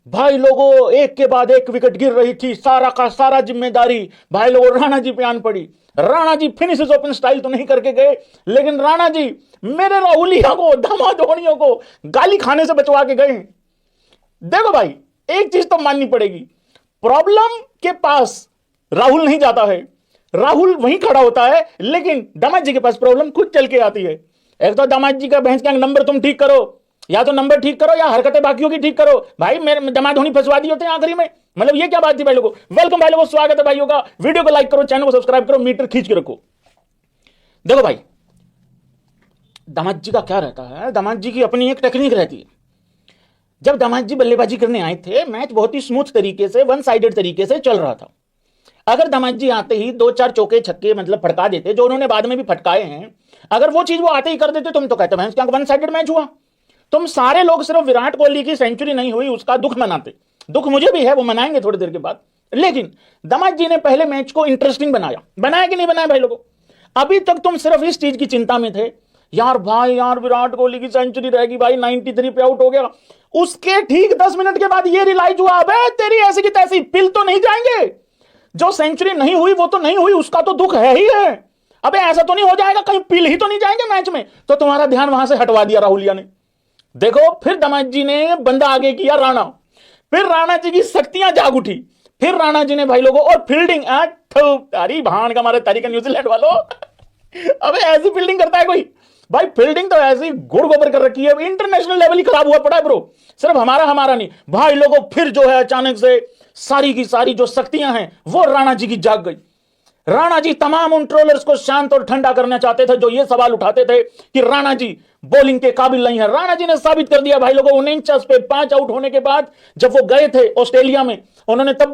भाई लोगों एक के बाद एक विकेट गिर रही थी, सारा का सारा जिम्मेदारी भाई लोगों राणा जी पे आन पड़ी। Rana ji finishes open style तो नहीं करके गए, लेकिन राणा जी मेरे राहुलिया को, धमाधोनियों को गाली खाने से बचवा के गए। देखो भाई, एक चीज तो माननी पड़ेगी, प्रॉब्लम के पास राहुल नहीं जाता है, राहुल वहीं खड़ा होता है, लेकिन दामाद जी के पास प्रॉब्लम खुद चल के आती है। एक तो दामाद जी का भैंस का नंबर तुम ठीक करो, या तो नंबर ठीक करो या हरकतें बाकियों की ठीक करो। भाई मेरे दामाद धोनी फंसवा दी होते हैं आखिरी में, मतलब ये क्या बात थी भाई लोगों। वेलकम भाई लोगों, स्वागत है भाइयों का। वीडियो को लाइक करो, चैनल को सब्सक्राइब करो, मीटर खींच के रखो। देखो भाई, दामाद जी का क्या रहता है, दामाद जी की अपनी एक टेक्निक रहती है। जब दामाद जी बल्लेबाजी करने आए थे, मैच बहुत ही स्मूथ तरीके से, वन साइडेड तरीके से चल रहा था। अगर दामाद जी आते ही दो चार चौके छक्के मतलब फटका देते, जो उन्होंने बाद में भी फटकाए हैं, अगर वो चीज वो आते ही कर देते, तुम तो कहते हैं वन साइडेड मैच हुआ। तुम सारे लोग सिर्फ विराट कोहली की सेंचुरी नहीं हुई उसका दुख मनाते। दुख मुझे भी है, वो मनाएंगे थोड़ी देर के बाद, लेकिन दामाद जी ने पहले मैच को इंटरेस्टिंग बनाया कि नहीं बनाया भाई लोगों। अभी तक तुम सिर्फ इस चीज की चिंता में थे, यार भाई यार विराट कोहली की सेंचुरी रहेगी भाई, 93 पे आउट हो गया। उसके ठीक 10 मिनट के बाद ये रियलाइज हुआ, अबे तेरी ऐसी की तैसी पिल तो नहीं जाएंगे, जो सेंचुरी नहीं हुई वो तो नहीं हुई, उसका तो दुख है ही है। अबे ऐसा तो नहीं हो जाएगा कहीं पिल ही तो नहीं जाएंगे मैच में। तो तुम्हारा ध्यान वहां से हटवा दिया राहुलिया ने। देखो फिर दामाद जी ने बंदा आगे किया राणा, फिर राणा जी की शक्तियां जाग उठी, फिर राणा जी ने भाई लोगों और फील्डिंग तारी भान का मारे तारीख न्यूजीलैंड वालों अबे ऐसी फील्डिंग करता है कोई भाई, फील्डिंग तो ऐसी गुड़ गोबर कर रखी है, इंटरनेशनल लेवल ही खराब हुआ पड़ा है ब्रो, सिर्फ हमारा नहीं भाई लोगों। फिर जो है अचानक से सारी की सारी जो शक्तियां हैं वो राणा जी की जाग गई। राणा जी तमाम उन ट्रोलर्स को शांत और ठंडा करना चाहते थे जो ये सवाल उठाते थे कि राणा जी बॉलिंग के काबिल नहीं है। राणा जी ने साबित कर दिया भाई लोगों, 49 पे 5 आउट होने के बाद जब वो गए थे ऑस्ट्रेलिया में, उन्होंने तब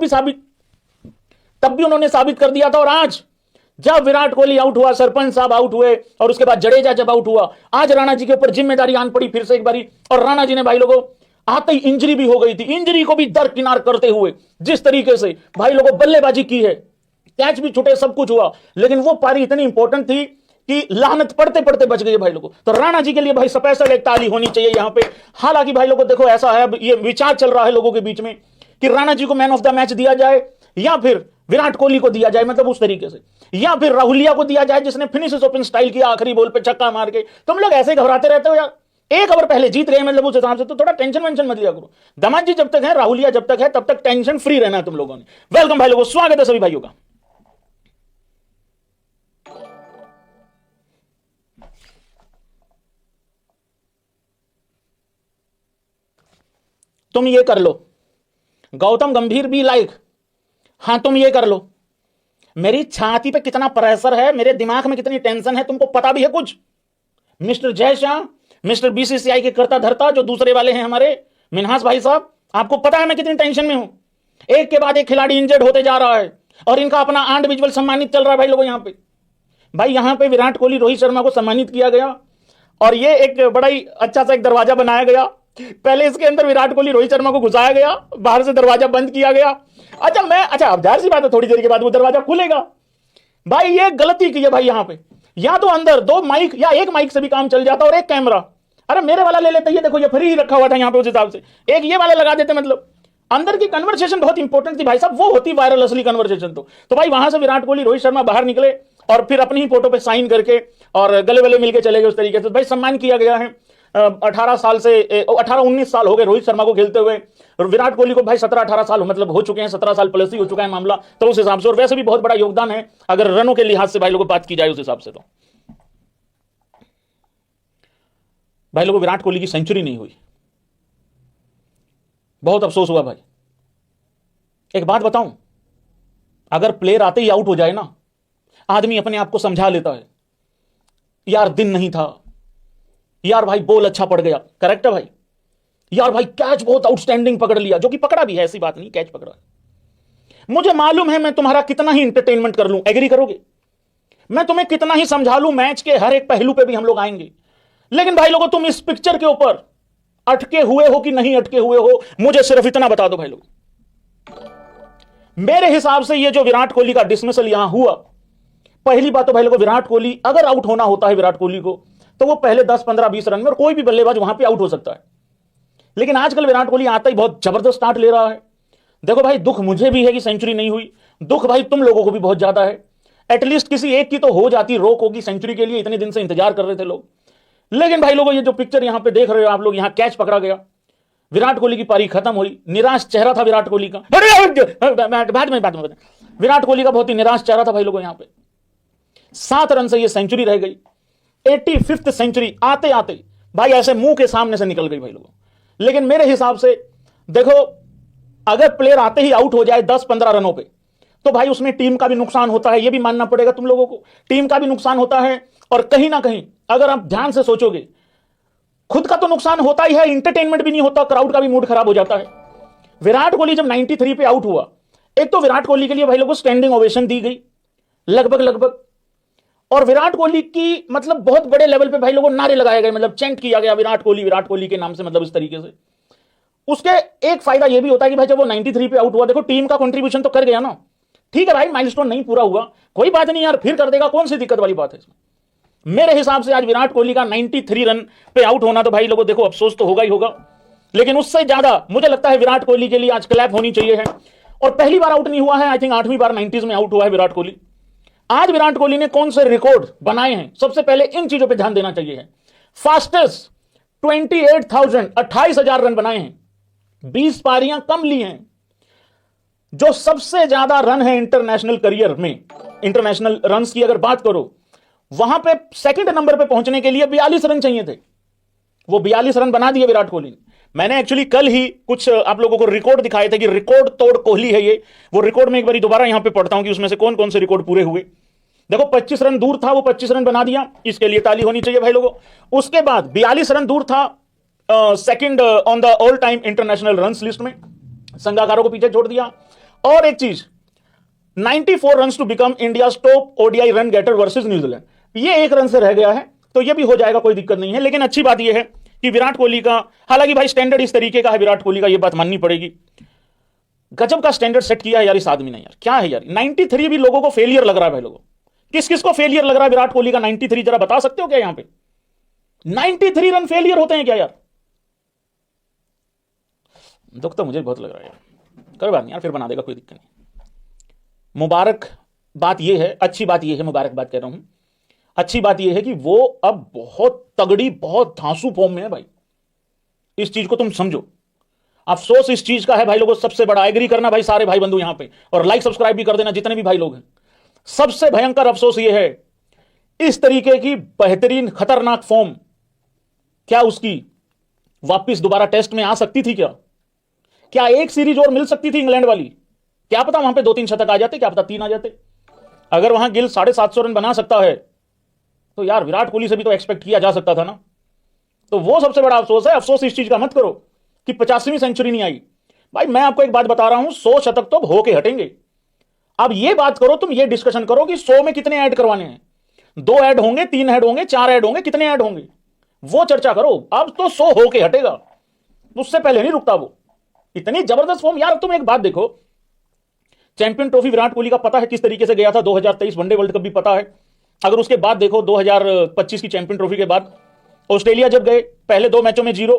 भी उन्होंने साबित कर दिया था। और आज जब विराट कोहली आउट हुआ, सरपंच साहब आउट हुए, और उसके बाद जडेजा जब आउट हुआ, आज राणा जी के ऊपर जिम्मेदारी आन पड़ी फिर से एक बारी। और राणा जी ने भाई लोगों आते ही इंजरी भी हो गई थी, इंजरी को भी दरकिनार करते हुए जिस तरीके से भाई लोगों बल्लेबाजी की है, कैच भी छूटे, सब कुछ हुआ, लेकिन वो पारी इतनी इंपॉर्टेंट थी कि लानत पड़ते पड़ते बच गए भाई लोगों। तो राणा जी के लिए भाई स्पेशल एक ताली होनी चाहिए यहां पे। हालांकि भाई लोगों देखो ऐसा है, ये विचार चल रहा है लोगों के बीच में कि राणा जी को मैन ऑफ द मैच दिया जाए या फिर विराट कोहली को दिया जाए, मतलब उस तरीके से, या फिर राहुलिया को दिया जाए जिसने फिनिशेस ओपन स्टाइल किया आखिरी बॉल पे छक्का मार के। तुम लोग ऐसे घबराते रहते हो यार, एक ओवर पहले जीत रहे हैं, मतलब उस हिसाब से तो थोड़ा टेंशन वेंशन मत लिया करो। दामाद जी जब तक है, राहुलिया जब तक है, तब तक टेंशन फ्री रहना है तुम लोगों ने। वेलकम भाई लोगों, स्वागत है सभी भाइयों का। तुम ये कर लो, गौतम गंभीर भी लाइक, हां तुम ये कर लो, मेरी छाती पे कितना प्रेशर है, मेरे दिमाग में कितनी टेंशन है, तुमको पता भी है कुछ। Mister Jay Shah, mister BCCI के करता धरता जो दूसरे वाले हैं हमारे मिनहास भाई साहब, आपको पता है मैं कितनी टेंशन में हूं। एक के बाद एक खिलाड़ी इंजर्ड होते जा रहा है और इनका अपना इंडिविजुअल सम्मानित चल रहा है भाई लोगों। यहां पे भाई, यहां पे विराट कोहली, रोहित शर्मा को सम्मानित किया गया और ये एक बड़ा ही अच्छा सा एक दरवाजा बनाया गया। पहले इसके अंदर विराट कोहली रोहित शर्मा को घुसाया गया, बाहर से दरवाजा बंद किया गया। अच्छा अब जाहिर सी बात है थोड़ी देर के बाद वो दरवाजा खुलेगा। भाई ये गलती की है भाई, यहां पे या तो अंदर 2 माइक या 1 माइक से भी काम चल जाता और 1 कैमरा। अरे मेरे वाला ले लेते, ये देखो ये फ्री रखा हुआ था यहां पे, उस हिसाब से एक ये वाला लगा देते, मतलब अंदर की कन्वर्सेशन बहुत इंपॉर्टेंट थी भाई साहब, वो होती वायरल असली कन्वर्सेशन। तो भाई वहां से विराट कोहली रोहित शर्मा बाहर निकले और फिर अपनी ही फोटो पे साइन करके और गले वले मिलके चले गए उस तरीके से। भाई सम्मान किया गया है। 18-19 साल हो गए रोहित शर्मा को खेलते हुए, और विराट कोहली को भाई 17-18 साल मतलब हो चुके हैं, 17 साल प्लस ही हो चुका है मामला, तो उस हिसाब से। और वैसे भी बहुत बड़ा योगदान है अगर रनों के लिहाज से भाई लोगों बात की जाए उस हिसाब से। तो भाई लोगों विराट कोहली की सेंचुरी नहीं हुई, बहुत अफसोस हुआ भाई। एक बात बताऊं, अगर प्लेयर आते ही आउट हो जाए ना, आदमी अपने आप को समझा लेता है, यार दिन नहीं था, यार भाई बॉल अच्छा पड़ गया, करेक्ट है भाई, यार भाई कैच बहुत आउटस्टैंडिंग पकड़ लिया, जो कि पकड़ा भी है, ऐसी बात नहीं, कैच पकड़ा। मुझे मालूम है मैं तुम्हारा कितना ही इंटरटेनमेंट कर लूं, एग्री करोगे, मैं तुम्हें कितना ही समझा लूं, मैच के हर एक पहलू पे भी हम लोग आएंगे, लेकिन भाई लोगों तुम इस पिक्चर के ऊपर अटके हुए हो कि नहीं अटके हुए हो, मुझे सिर्फ इतना बता दो भाई लोग। मेरे हिसाब से ये जो विराट कोहली का डिसमिसल यहां हुआ, पहली बात तो भाई लोगों विराट कोहली अगर आउट होना होता है विराट कोहली को, तो वो पहले 10, 15, 20 रन में, और कोई भी बल्लेबाज वहां पे आउट हो सकता है, लेकिन आजकल विराट कोहली आता ही बहुत जबरदस्त स्टार्ट ले रहा है। देखो भाई, दुख मुझे भी है कि सेंचुरी नहीं हुई, दुख भाई तुम लोगों को भी बहुत ज्यादा है। एटलीस्ट किसी एक की तो हो जाती, रोक होगी सेंचुरी के लिए, इतने दिन से इंतजार कर रहे थे लोग। लेकिन भाई लोगों, ये जो पिक्चर यहां पे देख रहे हो आप लोग, यहां कैच पकड़ा गया, विराट कोहली की पारी खत्म हुई, निराश चेहरा था विराट कोहली का। बाद में विराट कोहली का बहुत ही निराश चेहरा था भाई लोगों। यहां पे 7 रन से ये सेंचुरी रह गई, 85th सेंचुरी आते आते भाई ऐसे मुंह के सामने से निकल गई भाई लोगों। लेकिन मेरे हिसाब से देखो, अगर प्लेयर आते ही आउट हो जाए 10-15 रनों पे, तो भाई उसमें टीम का भी नुकसान होता है, ये भी मानना पड़ेगा तुम लोगों को। टीम का भी नुकसान होता है, और कहीं ना कहीं अगर आप ध्यान से सोचोगे, खुद का तो नुकसान होता ही है, इंटरटेनमेंट भी नहीं होता, क्राउड का भी मूड खराब हो जाता है। विराट कोहली जब 93 पे आउट हुआ, एक तो विराट कोहली के लिए भाई लोगों स्टैंडिंग ओवेशन दी गई लगभग, और विराट कोहली की मतलब बहुत बड़े लेवल पे भाई लोगों नारे लगाए गए, मतलब चैंट किया गया विराट कोहली के नाम से, मतलब इस तरीके से। उसके एक फायदा यह भी होता है कि भाई जब वो 93 पे आउट हुआ, देखो टीम का कंट्रीब्यूशन तो कर गया ना, ठीक है भाई, माइलस्टोन नहीं पूरा हुआ, कोई बात नहीं यार, फिर कर देगा, कौन सी दिक्कत वाली बात है इसमें। मेरे हिसाब से आज विराट कोहली का 93 रन पे आउट होना, तो भाई लोगों देखो अफसोस तो होगा ही होगा, लेकिन उससे ज्यादा मुझे लगता है विराट कोहली के लिए आज क्लैप होनी चाहिए है। और पहली बार आउट नहीं हुआ है, आई थिंक 8वीं बार 90s में आउट हुआ है विराट कोहली। आज विराट कोहली ने कौन से रिकॉर्ड बनाए हैं, सबसे पहले इन चीजों पे ध्यान देना चाहिए। फास्टेस्ट 28,000 रन बनाए हैं, 20 पारियां कम ली हैं। जो सबसे ज्यादा रन है इंटरनेशनल करियर में, इंटरनेशनल रन्स की अगर बात करो, वहां पे सेकंड नंबर पे पहुंचने के लिए 42 रन चाहिए थे, वो 42 रन बना दिए विराट कोहली ने। मैंने एक्चुअली कल ही कुछ आप लोगों को रिकॉर्ड दिखाए थे कि रिकॉर्ड तोड़ कोहली है ये, वो रिकॉर्ड में एक बार दोबारा यहां पे पढ़ता हूं कि उसमें से कौन कौन से रिकॉर्ड पूरे हुए। देखो 25 रन दूर था, वो 25 रन बना दिया, इसके लिए ताली होनी चाहिए भाई लोगों। उसके बाद 42 रन दूर था second on the all time international runs list में, संगाकारों को पीछे छोड़ दिया। और एक चीज, 94 run to become India top ODI run getter versus New Zealand, ये 1 रन से रह गया है, तो ये भी हो जाएगा, कोई दिक्कत नहीं है। लेकिन अच्छी बात यह है कि विराट कोहली का, हालांकि भाई स्टैंडर्ड इस तरीके का है विराट कोहली का, ये बात माननी पड़ेगी, गजब का स्टैंडर्ड सेट किया है यार इस आदमी ने। यार क्या है यार, 93 भी लोगों को फेलियर लग रहा है भाई लोगों। किस किस को फेलियर लग रहा है विराट कोहली का 93, जरा बता सकते हो क्या यहां पे? 93 रन फेलियर होते हैं क्या यार? दुख तो मुझे बहुत लग रहा है यार, कोई बात नहीं यार, फिर बना देगा, कोई दिक्कत नहीं। मुबारक बात यह है, अच्छी बात यह है, मुबारक बात कह रहा हूं, अच्छी बात यह है कि वो अब बहुत तगड़ी, बहुत धांसू फॉर्म में है भाई, इस चीज को तुम समझो। अफसोस इस चीज का है भाई लोगों, सबसे बड़ा, एग्री करना भाई सारे भाई बंधु यहां पे, और लाइक सब्सक्राइब भी कर देना जितने भी भाई लोग हैं। सबसे भयंकर अफसोस यह है, इस तरीके की बेहतरीन खतरनाक फॉर्म क्या उसकी वापिस दोबारा टेस्ट में आ सकती थी? क्या एक सीरीज और मिल सकती थी इंग्लैंड वाली? क्या पता वहां पे 2-3 शतक आ जाते, क्या पता 3 आ जाते। अगर वहां गिल 750 रन बना सकता है, तो यार विराट कोहली से भी तो एक्सपेक्ट किया जा सकता था ना। तो वो सबसे बड़ा अफसोस है। अफसोस इस चीज का मत करो कि 50वीं सेंचुरी नहीं आई। भाई मैं आपको एक बात बता रहा हूं, 100 शतक तो होके हटेंगे। अब ये बात करो, तुम ये डिस्कशन करो कि 100 में कितने ऐड करवाने हैं, 2 ऐड होंगे, 3 ऐड होंगे, 4 ऐड होंगे, कितने ऐड होंगे, वो चर्चा करो। अब तो 100 होके हटेगा, उससे पहले नहीं रुकता वो। इतनी जबरदस्त फॉर्म यार। तुम एक बात देखो, चैंपियन ट्रॉफी विराट कोहली का पता है किस तरीके से गया था, 2023 वनडे वर्ल्ड कप भी पता है। अगर उसके बाद देखो 2025 की चैंपियन ट्रॉफी के बाद ऑस्ट्रेलिया जब गए, पहले 2 मैचों में 0,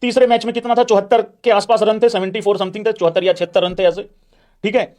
तीसरे मैच में कितना था, 74 के आसपास रन थे, 74 समथिंग थे, 74 या 76 रन थे ऐसे, ठीक है।